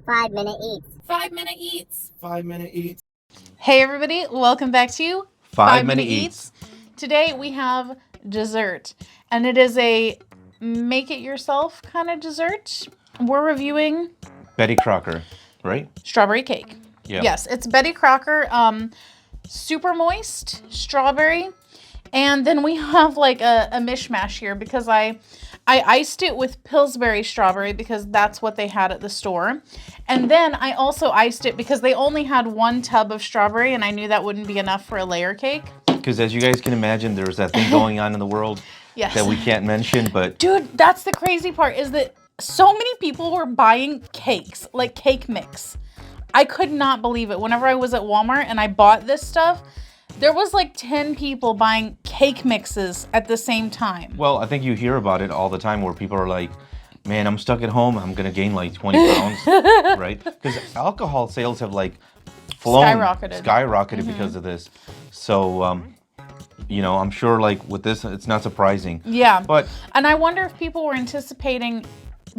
5-minute eats. 5-minute eats. 5-minute eats. Hey everybody, welcome back to 5-minute eats. Today we have dessert, and it is a make-it-yourself kind of dessert. We're reviewing Betty Crocker, right? strawberry cake. Yeah. Yes, it's Betty Crocker, super moist strawberry, and then we have like a mishmash here because I iced it with Pillsbury strawberry because that's what they had at the store. And then I also iced it because they only had one tub of strawberry and I knew that wouldn't be enough for a layer cake. Because as you guys can imagine, there's that thing going on in the world Yes. that we can't mention, but... Dude, that's the crazy part is that so many people were buying cakes, like cake mix. I could not believe it. Whenever I was at Walmart and I bought this stuff, there was like 10 people buying cake mixes at the same time. Well, I think you hear about it all the time where people are like, man, I'm stuck at home. I'm going to gain like 20 pounds, right? Because alcohol sales have like skyrocketed because of this. So, you know, I'm sure like with this, it's not surprising. Yeah. But and I wonder if people were anticipating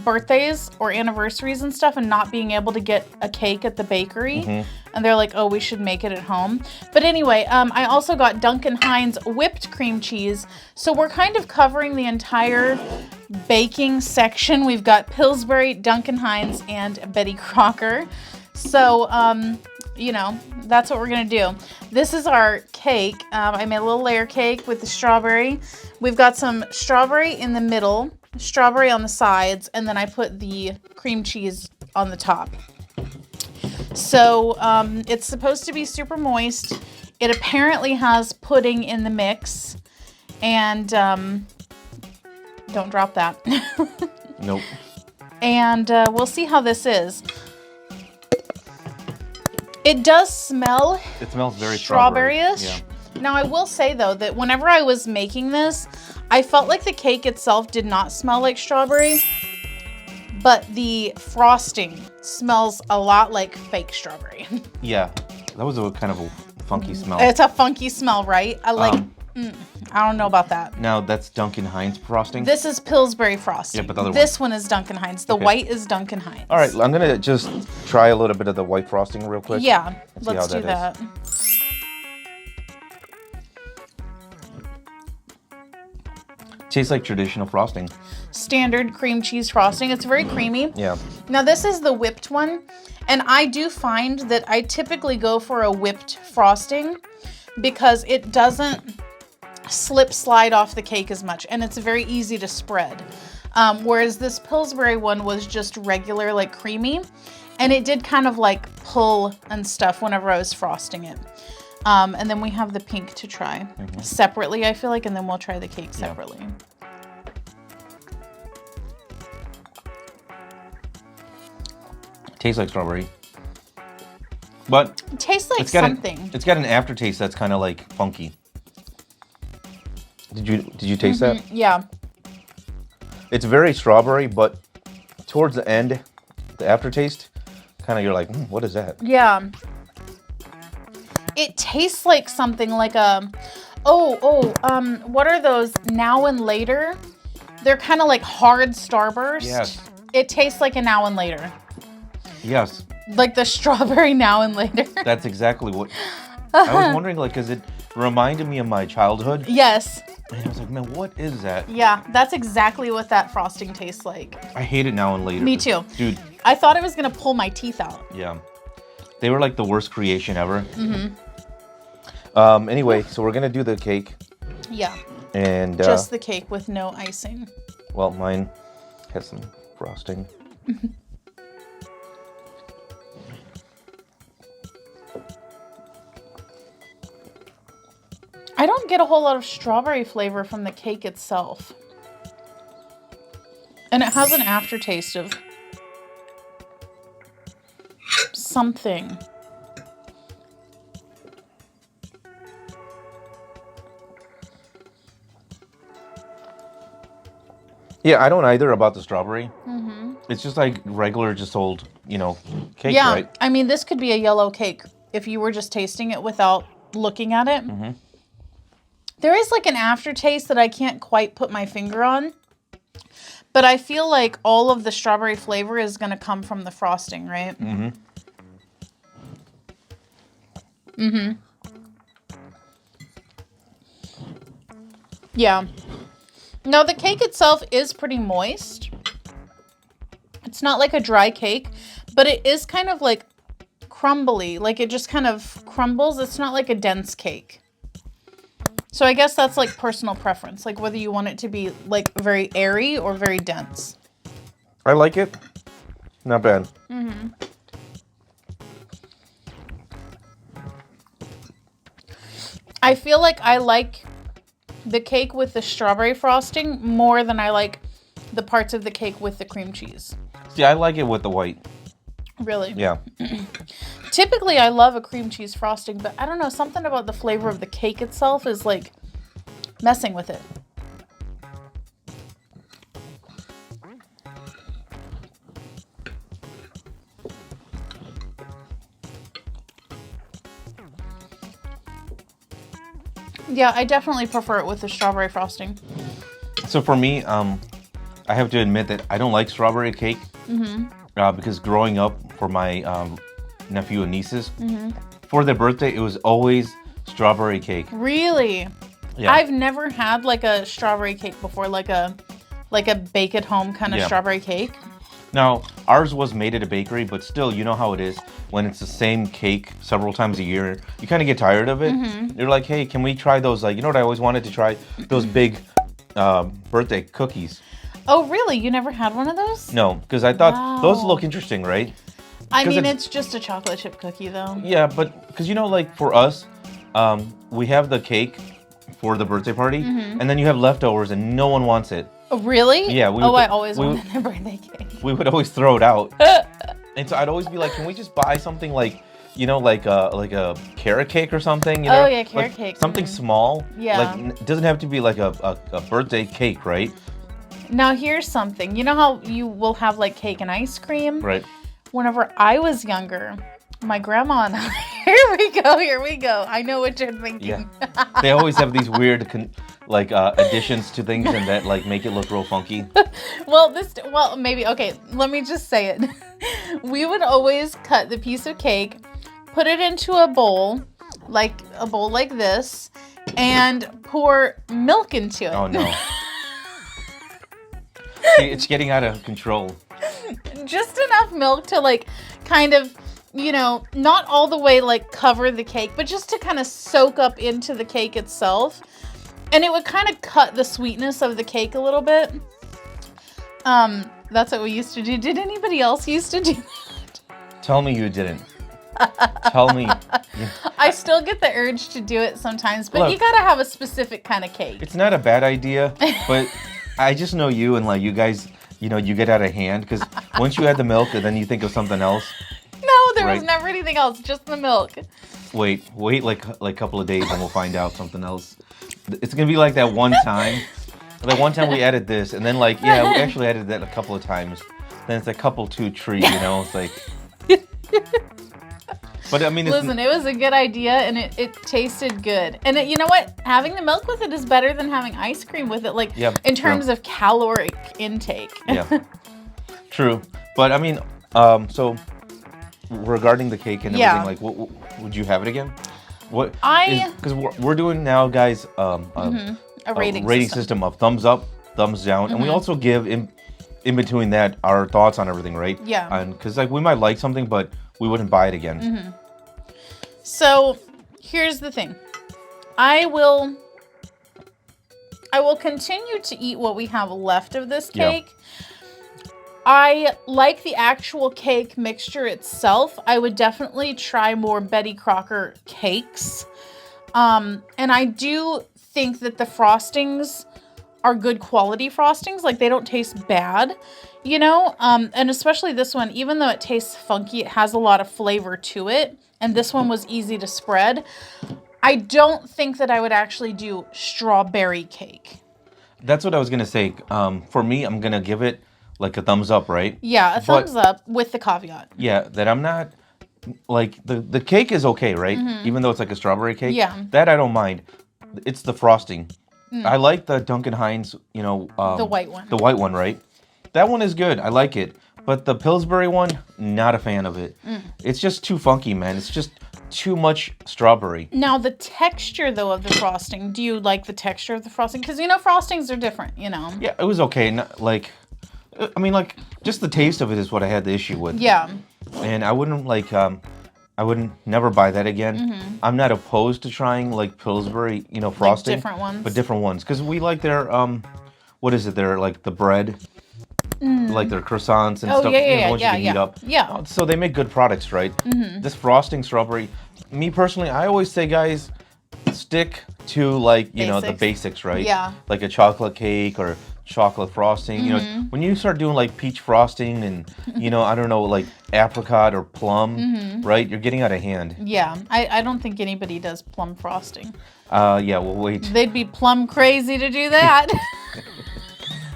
birthdays or anniversaries and stuff and not being able to get a cake at the bakery. And they're like, oh, we should make it at home. But anyway, I also got Duncan Hines whipped cream cheese. So we're kind of covering the entire baking section. We've got Pillsbury, Duncan Hines, and Betty Crocker. So, you know, that's what we're going to do. This is our cake. I made a little layer cake with the strawberry. We've got some strawberry in the middle, strawberry on the sides, and then I put the cream cheese on the top. So it's supposed to be super moist. It apparently has pudding in the mix. And don't drop that. nope. And we'll see how this is. It does smell. It smells very strawberryish. Yeah. Now I will say though that whenever I was making this, I felt like the cake itself did not smell like strawberry, but the frosting smells a lot like fake strawberry. Yeah, that was a kind of a funky smell. It's a funky smell, right? I like. I don't know about that. Now that's Duncan Hines frosting. This is Pillsbury frosting. Yeah, but the other this one is Duncan Hines. The white is Duncan Hines. All right, I'm gonna just try a little bit of the white frosting real quick. Yeah, and see let's how do that. Tastes like traditional frosting. Standard cream cheese frosting. It's very creamy. Yeah. Now this is the whipped one, and I do find that I typically go for a whipped frosting because it doesn't slide off the cake as much, and it's very easy to spread. Whereas this Pillsbury one was just regular, like creamy, and it did kind of like pull and stuff whenever I was frosting it. And then we have the pink to try separately, I feel like, and then we'll try the cake separately. Yeah. Tastes like strawberry, but it tastes like something. It's got an aftertaste that's kind of like funky. Did you taste that? Yeah. It's very strawberry, but towards the end, the aftertaste, kind of you're like, what is that? Yeah. It tastes like something like a, what are those Now and Later? They're kind of like hard Starburst. Yes. It tastes like a Now and Later. Yes. Like the strawberry Now and Later. That's exactly what, I was wondering, like, because it reminded me of my childhood. Yes. And I was like, man, what is that? Yeah, that's exactly what that frosting tastes like. I hate it Now and Later. Me too. Dude. I thought it was going to pull my teeth out. Yeah. They were like the worst creation ever. Anyway, so we're going to do the cake. Yeah. And just the cake with no icing. Well, mine has some frosting. I don't get a whole lot of strawberry flavor from the cake itself. And it has an aftertaste of something. Yeah, I don't either about the strawberry. It's just like regular, just old, cake, yeah, right? I mean, this could be a yellow cake if you were just tasting it without looking at it. There is like an aftertaste that I can't quite put my finger on. But I feel like all of the strawberry flavor is going to come from the frosting, right? Mm-hmm. Mm-hmm. Yeah. Now, the cake itself is pretty moist. It's not like a dry cake, but it is kind of like crumbly. Like it just kind of crumbles. It's not like a dense cake. So I guess that's like personal preference. Like whether you want it to be like very airy or very dense. I like it. Not bad. Mm-hmm. I feel like I like the cake with the strawberry frosting more than I like the parts of the cake with the cream cheese. See, I like it with the white. Really? Yeah. Typically, I love a cream cheese frosting, but I don't know, something about the flavor of the cake itself is like messing with it. Yeah, I definitely prefer it with the strawberry frosting. So for me, I have to admit that I don't like strawberry cake. Because growing up for my nephew and nieces, for their birthday, it was always strawberry cake. Really? Yeah. I've never had like a strawberry cake before, like a bake at home kind of strawberry cake. Now, ours was made at a bakery, but still, you know how it is. When it's the same cake several times a year, you kind of get tired of it. You're like, hey, can we try those? Like, you know what I always wanted to try? Those big birthday cookies. Oh, really? You never had one of those? No, because I thought those look interesting, right? I mean, it's just a chocolate chip cookie, though. Yeah, but because, you know, like for us, we have the cake for the birthday party, and then you have leftovers and no one wants it. Oh, really? Yeah. I always wanted a birthday cake. We would always throw it out. And so I'd always be like, can we just buy something like, you know, like a carrot cake or something? You know? Oh, yeah, carrot cake. Something small. Yeah. Like, it doesn't have to be like a birthday cake, right? Now, here's something. You know how you will have like cake and ice cream? Right. Whenever I was younger, my grandma and I, here we go. I know what you're thinking. Yeah. They always have these weird additions to things and that like make it look real funky. Well, maybe, okay, let me just say it. We would always cut the piece of cake, put it into a bowl like this, and pour milk into it. Oh, no. See, it's getting out of control. Just enough milk to like kind of, you know, not all the way like cover the cake, but just to kind of soak up into the cake itself. And it would kind of cut the sweetness of the cake a little bit. That's what we used to do. Did anybody else used to do that? Tell me you didn't. Tell me. I still get the urge to do it sometimes, but Look, you gotta have a specific kind of cake. It's not a bad idea, but I just know you and like you guys, you know, you get out of hand because once you add the milk and then you think of something else. No, there was never anything else, just the milk. Wait like a couple of days and we'll find out something else. It's gonna be like that one time. Like one time we added this and then like, yeah, we actually added that a couple of times. Then it's a couple two tree, you know, it's like. But I mean, listen, it was a good idea and it tasted good. And you know what? Having the milk with it is better than having ice cream with it, like in terms of caloric intake. Yeah, true. But I mean, so regarding the cake and everything, like, what, would you have it again? What? Because we're doing now, guys, a rating system of thumbs up, thumbs down, and we also give in between that our thoughts on everything, right? Yeah. And because like we might like something, but we wouldn't buy it again. So here's the thing. I will continue to eat what we have left of this cake. Yeah. I like the actual cake mixture itself. I would definitely try more Betty Crocker cakes. And I do think that the frostings are good quality frostings. Like, they don't taste bad, you know? And especially this one, even though it tastes funky, it has a lot of flavor to it. And this one was easy to spread. I don't think that I would actually do strawberry cake. That's what I was going to say. For me, I'm going to give it like a thumbs up, right? Yeah, a thumbs up with the caveat. Yeah, that I'm not, like, the cake is okay, right? Even though it's like a strawberry cake. Yeah. That I don't mind. It's the frosting. I like the Duncan Hines, you know. The white one. The white one, right? That one is good. I like it. But the Pillsbury one, not a fan of it. It's just too funky, man. It's just too much strawberry. Now, the texture, though, of the frosting, do you like the texture of the frosting? Because, frostings are different, Yeah, it was okay. Just the taste of it is what I had the issue with. Yeah. And I wouldn't, I wouldn't never buy that again. I'm not opposed to trying, Pillsbury, frosting. Different ones. But different ones. Because we like their, what is it? Their, the bread. Like their croissants and stuff. Ones you can heat up. Yeah. So they make good products, right? This frosting strawberry. Me personally, I always say, guys, stick to the basics, right? Yeah. Like a chocolate cake or chocolate frosting. When you start doing peach frosting and I don't know, apricot or plum, right? You're getting out of hand. Yeah. I don't think anybody does plum frosting. Yeah. Well, wait. They'd be plum crazy to do that.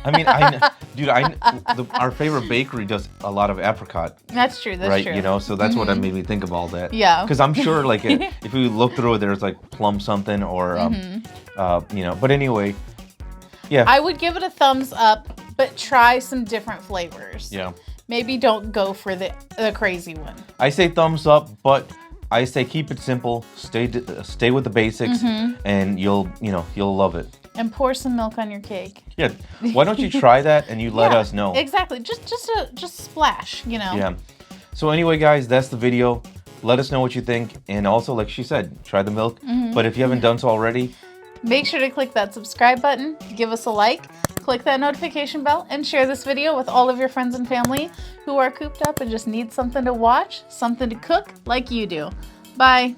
I mean, our favorite bakery does a lot of apricot. That's true. That's right, true. So that's what made me think of all that. Yeah. Because I'm sure, if you look through it, there's plum something or, But anyway, yeah. I would give it a thumbs up, but try some different flavors. Yeah. Maybe don't go for the crazy one. I say thumbs up, but I say keep it simple. Stay with the basics, and you'll love it. And pour some milk on your cake. Yeah. Why don't you try that and you let us know? Exactly. Just splash, Yeah. So anyway, guys, that's the video. Let us know what you think. And also, like she said, try the milk. But if you haven't done so already, make sure to click that subscribe button, give us a like, click that notification bell, and share this video with all of your friends and family who are cooped up and just need something to watch, something to cook like you do. Bye.